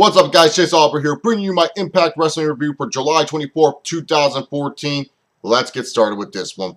What's up, guys? Chase Aubrey here, bringing you my Impact Wrestling review for July 24th, 2014. Let's get started with this one.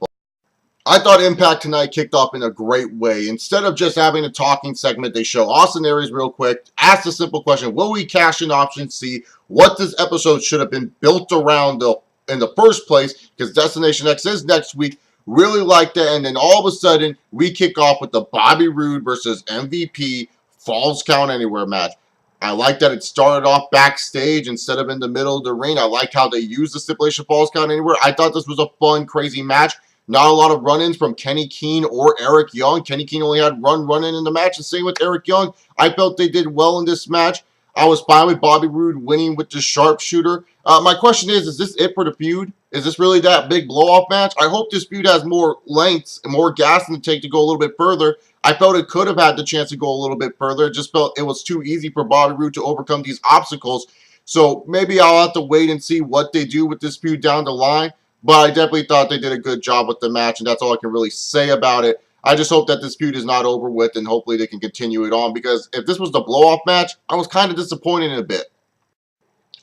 I thought Impact tonight kicked off in a great way. Instead of just having a talking segment, they show Austin Aries real quick, ask the simple question, will we cash in option C? What this episode should have been built around in the first place, because Destination X is next week. Really liked it, and then all of a sudden, we kick off with the Bobby Roode versus MVP Falls Count Anywhere match. I like that it started off backstage instead of in the middle of the ring. I liked how they used the stipulation Falls Count Anywhere. I thought this was a fun, crazy match. Not a lot of run-ins from Kenny Keene or Eric Young. Kenny Keene only had one run-in the match. The same with Eric Young. I felt they did well in this match. I was fine with Bobby Roode winning with the sharpshooter. My question is this it for the feud? Is this really that big blow-off match? I hope this feud has more lengths and more gas in the tank to go a little bit further. I felt it could have had the chance to go a little bit further. It just felt it was too easy for Bobby Roode to overcome these obstacles. So maybe I'll have to wait and see what they do with this feud down the line. But I definitely thought they did a good job with the match, and that's all I can really say about it. I just hope that this feud is not over with, and hopefully they can continue it on, because if this was the blow-off match, I was kind of disappointed in a bit.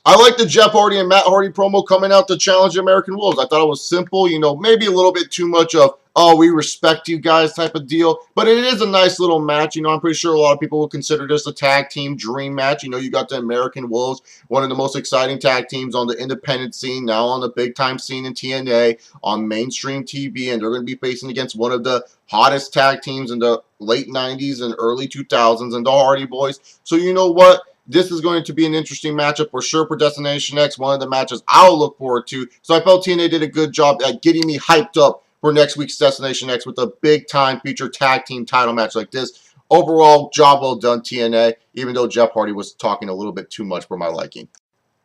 I like the Jeff Hardy and Matt Hardy promo coming out to challenge the American Wolves. I thought it was simple, maybe a little bit too much of, oh, we respect you guys type of deal. But it is a nice little match. I'm pretty sure a lot of people will consider this a tag team dream match. You got the American Wolves, one of the most exciting tag teams on the independent scene, now on the big-time scene in TNA, on mainstream TV, and they're going to be facing against one of the hottest tag teams in the late 90s and early 2000s, and the Hardy Boys. So you know what? This is going to be an interesting matchup for sure for Destination X, one of the matches I'll look forward to. So I felt TNA did a good job at getting me hyped up for next week's Destination X with a big-time future tag team title match like this. Overall, job well done, TNA, even though Jeff Hardy was talking a little bit too much for my liking.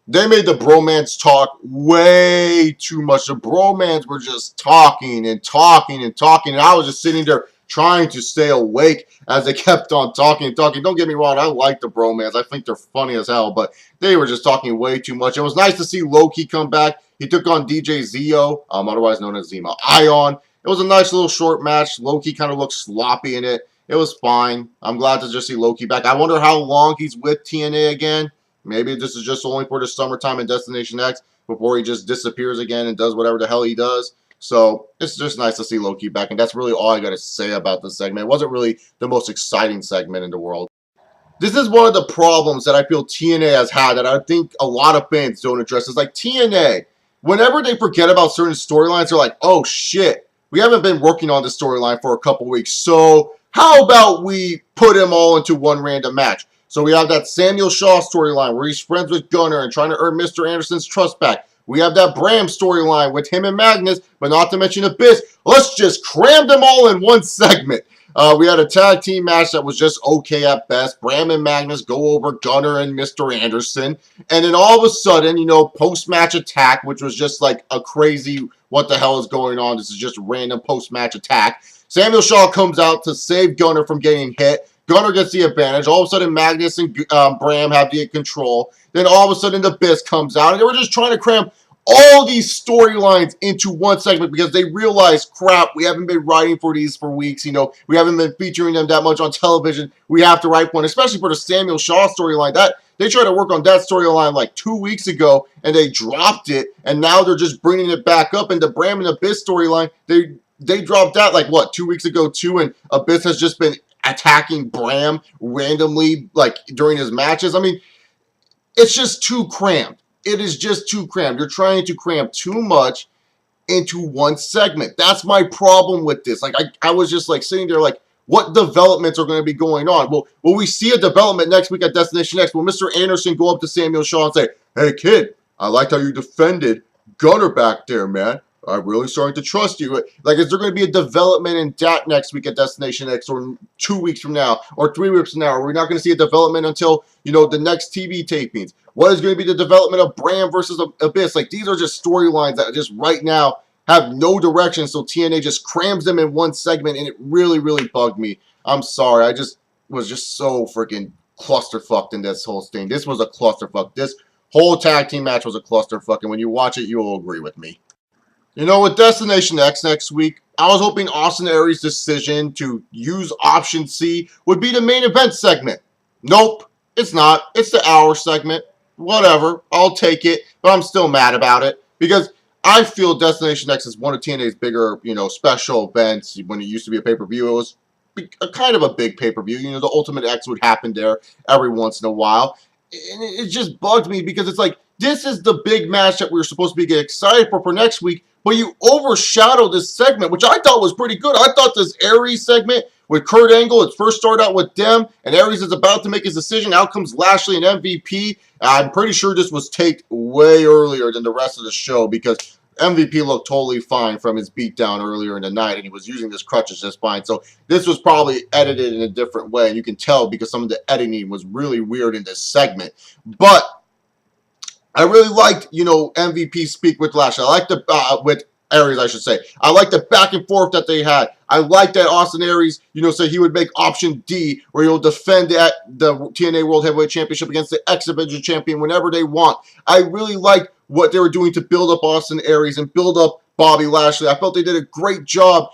They made the Bromance talk way too much. The Bromance were just talking and talking and talking, and I was just sitting there trying to stay awake as they kept on talking and talking. Don't get me wrong, I like the Bromance. I think they're funny as hell, but they were just talking way too much. It was nice to see Loki come back. He took on DJ Zio, otherwise known as Zima Ion. It was a nice little short match. Loki kind of looked sloppy in it. It was fine. I'm glad to just see Loki back. I wonder how long he's with TNA again. Maybe this is just only for the summertime in Destination X before he just disappears again and does whatever the hell he does. So it's just nice to see Loki back, and that's really all I got to say about this segment. It wasn't really the most exciting segment in the world. This is one of the problems that I feel TNA has had that I think a lot of fans don't address. It's like TNA, whenever they forget about certain storylines, they're like, oh shit, we haven't been working on this storyline for a couple weeks, so how about we put them all into one random match? So we have that Samuel Shaw storyline where he's friends with Gunner and trying to earn Mr. Anderson's trust back. We have that Bram storyline with him and Magnus, but not to mention Abyss. Let's just cram them all in one segment. We had a tag team match that was just okay at best. Bram and Magnus go over Gunner and Mr. Anderson. And then all of a sudden, post-match attack, which was just like a crazy, what the hell is going on? This is just random post-match attack. Samuel Shaw comes out to save Gunner from getting hit. Gunner gets the advantage. All of a sudden, Magnus and Bram have the control. Then all of a sudden, the Abyss comes out. And they were just trying to cram all these storylines into one segment because they realized, crap, we haven't been writing for these for weeks. We haven't been featuring them that much on television. We have to write one, especially for the Samuel Shaw storyline. They tried to work on that storyline like 2 weeks ago, and they dropped it. And now they're just bringing it back up. And the Bram and Abyss storyline, they dropped that like, 2 weeks ago too, and Abyss has just been attacking Bram randomly, like, during his matches. I mean, it's just too crammed. It is just too crammed. You're trying to cram too much into one segment. That's my problem with this. Like, I was just, like, sitting there, like, what developments are going to be going on? Will we see a development next week at Destination X? Will Mr. Anderson go up to Samuel Shaw and say, hey, kid, I liked how you defended Gunner back there, man. I'm really starting to trust you. Like, is there going to be a development in that next week at Destination X, or 2 weeks from now, or 3 weeks from now? Are we not going to see a development until, the next TV tapings? What is going to be the development of Bram versus Abyss? Like, these are just storylines that just right now have no direction, so TNA just crams them in one segment, and it really, really bugged me. I'm sorry. I just was just so freaking clusterfucked in this whole thing. This was a clusterfuck. This whole tag team match was a clusterfuck, and when you watch it, you will agree with me. With Destination X next week, I was hoping Austin Aries' decision to use option C would be the main event segment. Nope. It's not. It's the hour segment. Whatever. I'll take it, but I'm still mad about it because I feel Destination X is one of TNA's bigger, special events. When it used to be a pay-per-view, it was a kind of a big pay-per-view. The Ultimate X would happen there every once in a while. And it just bugged me because it's like, this is the big match that we were supposed to be getting excited for next week, but you overshadowed this segment, which I thought was pretty good. I thought this Airies segment with Kurt Angle, it first started out with them, and Aries is about to make his decision. Out comes Lashley and MVP. I'm pretty sure this was taped way earlier than the rest of the show because MVP looked totally fine from his beatdown earlier in the night, and he was using his crutches just fine. So this was probably edited in a different way, and you can tell because some of the editing was really weird in this segment. But I really liked, MVP speak with Lashley. I liked the with Aries, I should say. I liked the back and forth that they had. I liked that Austin Aries, said he would make option D, where he'll defend the TNA World Heavyweight Championship against the X Division Champion whenever they want. I really liked what they were doing to build up Austin Aries and build up Bobby Lashley. I felt they did a great job,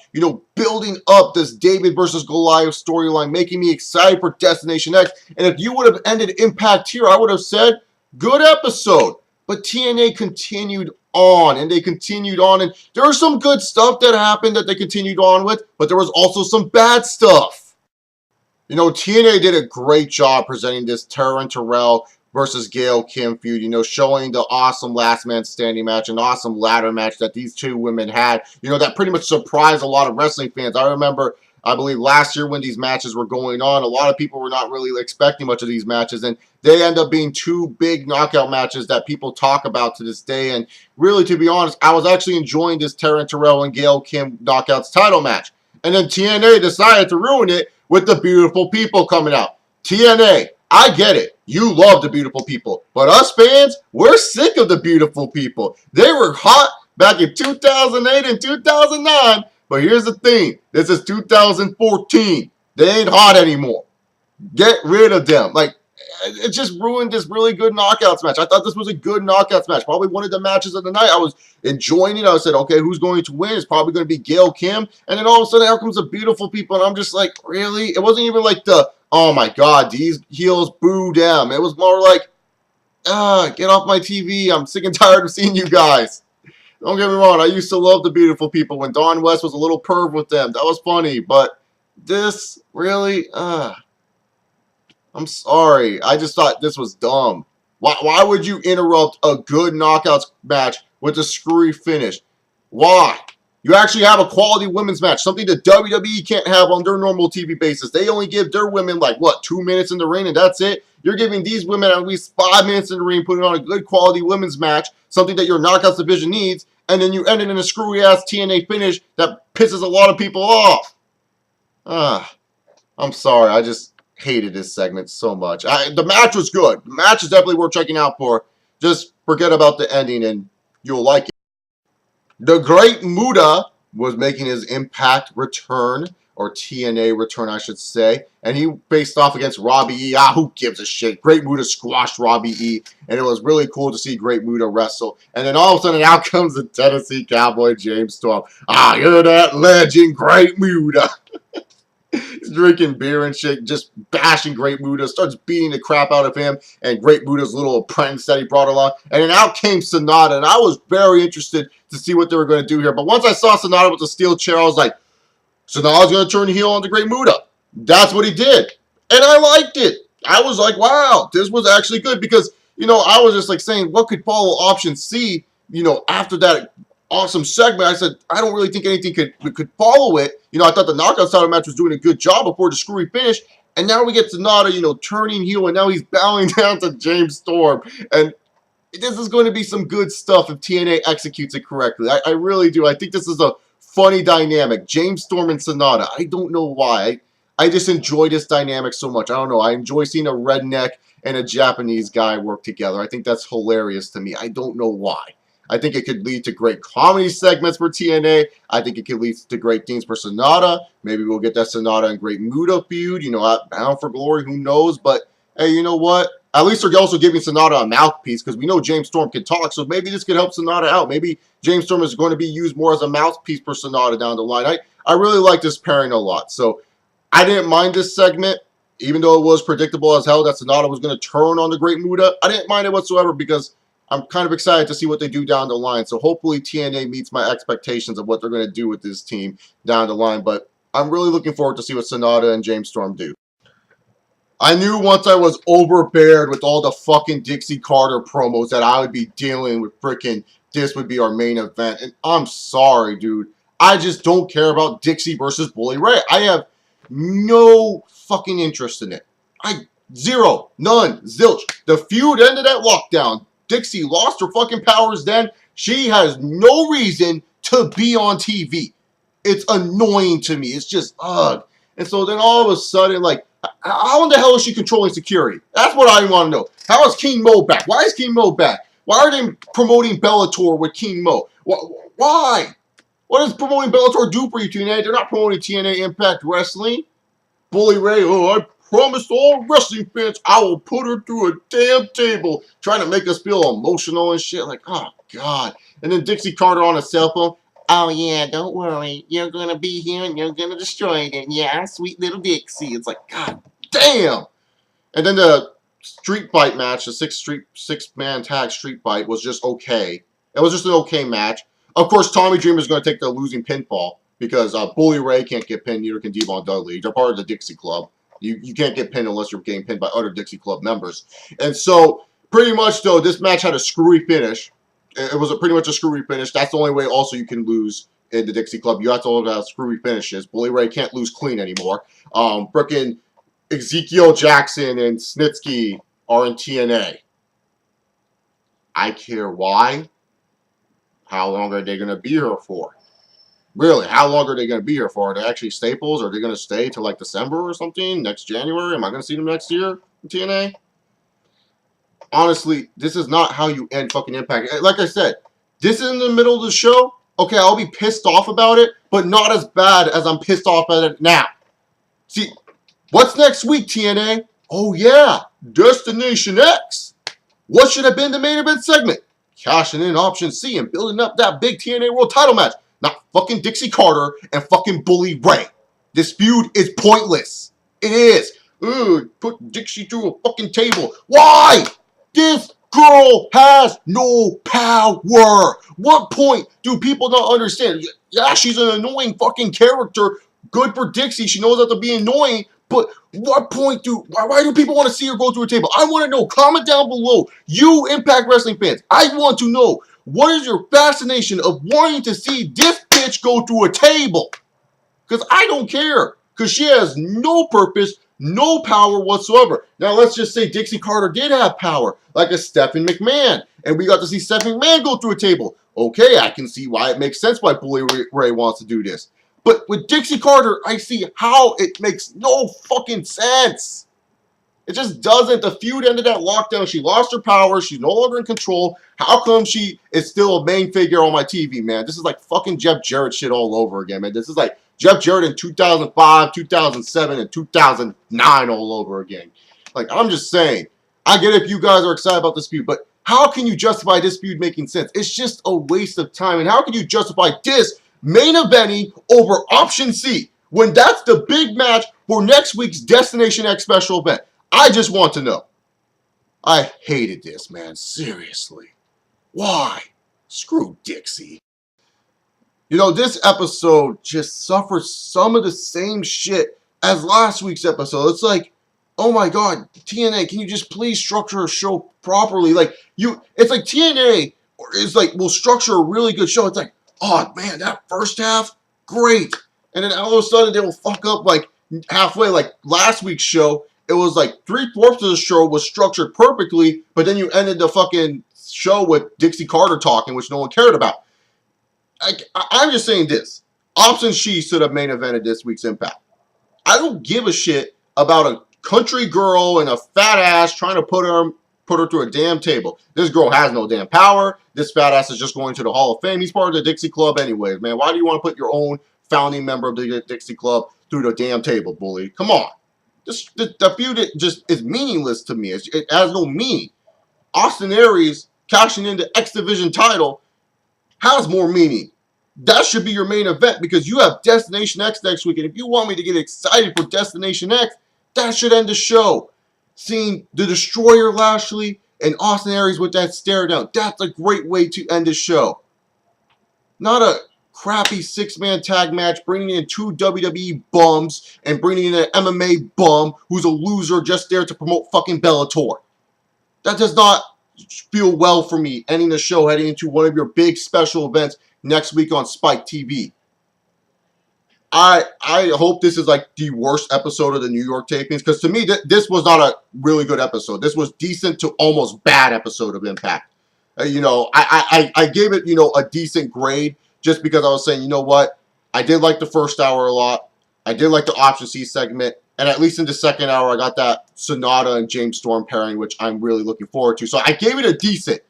building up this David versus Goliath storyline, making me excited for Destination X. And if you would have ended Impact here, I would have said, good episode. But TNA continued on, and they continued on, and there was some good stuff that happened that they continued on with, but there was also some bad stuff. TNA did a great job presenting this Tara and Terrell versus Gail Kim feud, showing the awesome last man standing match, an awesome ladder match that these two women had, that pretty much surprised a lot of wrestling fans. I remember, I believe last year when these matches were going on, a lot of people were not really expecting much of these matches, and they end up being two big knockout matches that people talk about to this day. And really, to be honest, I was actually enjoying this Taryn Terrell and Gail Kim Knockouts title match. And then TNA decided to ruin it with the Beautiful People coming out. TNA, I get it. You love the Beautiful People. But us fans, we're sick of the Beautiful People. They were hot back in 2008 and 2009. But here's the thing. This is 2014. They ain't hot anymore. Get rid of them. It just ruined this really good knockouts match. I thought this was a good knockouts match. Probably one of the matches of the night. I was enjoying it. I said, okay, who's going to win? It's probably going to be Gail Kim. And then all of a sudden, out comes the Beautiful People. And I'm just like, really? It wasn't even like oh my God, these heels boo them. It was more like, get off my TV. I'm sick and tired of seeing you guys. Don't get me wrong. I used to love the Beautiful People when Dawn West was a little perv with them. That was funny. But this, really, I'm sorry. I just thought this was dumb. Why would you interrupt a good knockouts match with a screwy finish? Why? You actually have a quality women's match, something that WWE can't have on their normal TV basis. They only give their women, 2 minutes in the ring, and that's it? You're giving these women at least 5 minutes in the ring, putting on a good quality women's match, something that your knockouts division needs, and then you end it in a screwy-ass TNA finish that pisses a lot of people off. I'm sorry. I just hated this segment so much. The match was good. The match is definitely worth checking out for. Just forget about the ending and you'll like it. The Great Muta was making his Impact return, or TNA return, I should say, and he faced off against Robbie E. Who gives a shit? Great Muta squashed Robbie E., and it was really cool to see Great Muta wrestle. And then all of a sudden, out comes the Tennessee Cowboy, James Storm. You're that legend, Great Muta. He's drinking beer and shit, just bashing Great Muta, starts beating the crap out of him and Great Muta's little apprentice that he brought along. And then out came Sonata, and I was very interested to see what they were going to do here. But once I saw Sonata with the steel chair, I was like, Sonata's going to turn heel on the Great Muta. That's what he did. And I liked it. I was like, wow, this was actually good because, I was just saying, what could follow option C, after that awesome segment? I said, I don't really think anything could follow it. I thought the knockout title match was doing a good job before the screwy finish. And now we get Sonata, turning heel, and now he's bowing down to James Storm. And this is going to be some good stuff if TNA executes it correctly. I really do. I think this is a funny dynamic. James Storm and Sonata. I don't know why. I just enjoy this dynamic so much. I don't know. I enjoy seeing a redneck and a Japanese guy work together. I think that's hilarious to me. I don't know why. I think it could lead to great comedy segments for TNA. I think it could lead to great things for Sonata. Maybe we'll get that Sonata and Great Muta feud, Bound for Glory, who knows? But, hey, you know what? At least they're also giving Sonata a mouthpiece because we know James Storm can talk, so maybe this could help Sonata out. Maybe James Storm is going to be used more as a mouthpiece for Sonata down the line. I really like this pairing a lot, so I didn't mind this segment. Even though it was predictable as hell that Sonata was going to turn on the Great Muta, I didn't mind it whatsoever because I'm kind of excited to see what they do down the line. So hopefully TNA meets my expectations of what they're going to do with this team down the line. But I'm really looking forward to see what Sonata and James Storm do. I knew once I was overbeared with all the fucking Dixie Carter promos that I would be dealing with freaking this would be our main event. And I'm sorry, dude. I just don't care about Dixie versus Bully Ray. I have no fucking interest in it. Zero. None. Zilch. The feud ended at lockdown. Dixie lost her fucking powers then. She has no reason to be on TV. It's annoying to me. It's just, ugh. And so then all of a sudden, like, how in the hell is she controlling security? That's what I want to know. How is King Mo back? Why is King Mo back? Why are they promoting Bellator with King Mo? Why? What does promoting Bellator do for you, TNA? They're not promoting TNA Impact Wrestling. Bully Ray, I promised all wrestling fans I will put her through a damn table, trying to make us feel emotional and shit. Like, oh, God. And then Dixie Carter on a cell phone. Oh, yeah, don't worry. You're going to be here and you're going to destroy it. Yeah, sweet little Dixie. It's like, God damn. And then the street fight match, the six-man tag street fight was just okay. It was just an okay match. Of course, Tommy Dreamer is going to take the losing pinfall because Bully Ray can't get pinned, neither can Devon Dudley. They're part of the Dixie Club. You can't get pinned unless you're getting pinned by other Dixie Club members. And so, pretty much, though, this match had a screwy finish. It was pretty much a screwy finish. That's the only way also you can lose in the Dixie Club. You have to have screwy finishes. Bully Ray can't lose clean anymore. Frickin' Ezekiel Jackson and Snitsky are in TNA. I care why. How long are they going to be here for? Really, how long are they going to be here for? Are they actually staples? Are they going to stay till like December or something? Next January? Am I going to see them next year in TNA? Honestly, this is not how you end fucking Impact. Like I said, this is in the middle of the show. Okay, I'll be pissed off about it, but not as bad as I'm pissed off at it now. See, what's next week, TNA? Oh yeah, Destination X. What should have been the main event segment? Cashing in Option C and building up that big TNA World title match. Not fucking Dixie Carter and fucking Bully Ray. This feud is pointless. It is. Ooh, put Dixie through a fucking table. Why? This girl has no power. What point do people not understand? Yeah, she's an annoying fucking character. Good for Dixie. She knows how to be annoying. But what point why do people want to see her go through a table? I want to know. Comment down below. You Impact Wrestling fans, I want to know. What is your fascination of wanting to see this bitch go through a table? Because I don't care. Because she has no purpose, no power whatsoever. Now, let's just say Dixie Carter did have power, like a Stephanie McMahon. And we got to see Stephanie McMahon go through a table. Okay, I can see why it makes sense why Bully Ray wants to do this. But with Dixie Carter, I see how it makes no fucking sense. It just doesn't. The feud ended at lockdown. She lost her power. She's no longer in control. How come she is still a main figure on my TV, man? This is like fucking Jeff Jarrett shit all over again, man. This is like Jeff Jarrett in 2005, 2007, and 2009 all over again. Like, I'm just saying. I get if you guys are excited about this feud, but how can you justify this feud making sense? It's just a waste of time. And how can you justify this main eventing over Option C when that's the big match for next week's Destination X special event? I just want to know. I hated this, man. Seriously. Why? Screw Dixie. You know, this episode just suffers some of the same shit as last week's episode. It's like, oh my God, TNA, can you just please structure a show properly? Like, it's like TNA is like, will structure a really good show. It's like, oh man, that first half, great. And then all of a sudden they will fuck up like halfway, like last week's show. It was like 3/4 of the show was structured perfectly, but then you ended the fucking show with Dixie Carter talking, which no one cared about. I'm just saying this. Option She should have main evented this week's Impact. I don't give a shit about a country girl and a fat ass trying to put her through a damn table. This girl has no damn power. This fat ass is just going to the Hall of Fame. He's part of the Dixie Club anyways, man. Why do you want to put your own founding member of the Dixie Club through the damn table, Bully? Come on. The feud just is meaningless to me. It has no meaning. Austin Aries cashing in the X Division title has more meaning. That should be your main event because you have Destination X next week. And if you want me to get excited for Destination X, That should end the show. Seeing the Destroyer Lashley and Austin Aries with that stare down. That's a great way to end the show. Not a crappy 6-man tag match, bringing in 2 WWE bums and bringing in an MMA bum who's a loser just there to promote fucking Bellator. That does not feel well for me ending the show heading into one of your big special events next week on Spike TV. I hope this is like the worst episode of the New York tapings, because to me this was not a really good episode. This was decent to almost bad episode of Impact. I gave it, a decent grade just because I was saying, you know what? I did like the first hour a lot. I did like the Option C segment. And at least in the second hour, I got that Sonata and James Storm pairing, which I'm really looking forward to. So I gave it a decent.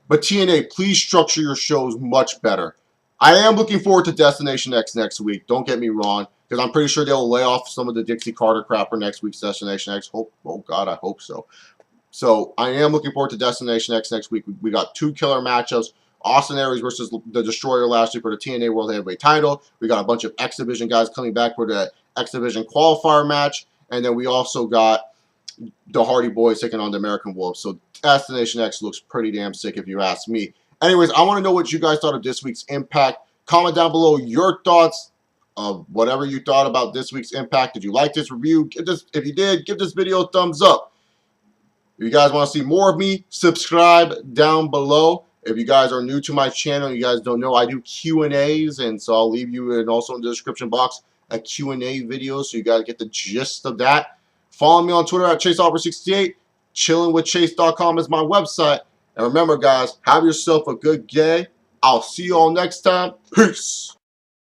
But TNA, please structure your shows much better. I am looking forward to Destination X next week. Don't get me wrong, because I'm pretty sure they'll lay off some of the Dixie Carter crap for next week's Destination X. Oh God, I hope so. So I am looking forward to Destination X next week. We got 2 killer matchups. Austin Aries versus the Destroyer Lashley for the TNA World Heavyweight title. We got a bunch of X Division guys coming back for the X Division qualifier match. And then we also got the Hardy Boys taking on the American Wolves. So Destination X looks pretty damn sick if you ask me. Anyways, I want to know what you guys thought of this week's Impact. Comment down below your thoughts of whatever you thought about this week's Impact. Did you like this review? If you did, give this video a thumbs up. If you guys want to see more of me, subscribe down below. If you guys are new to my channel, you guys don't know, I do Q&As, and so I'll leave you and also in the description box a Q&A video so you guys get the gist of that. Follow me on Twitter at ChaseOpera68. Chillingwithchase.com is my website. And remember, guys, have yourself a good day. I'll see you all next time. Peace.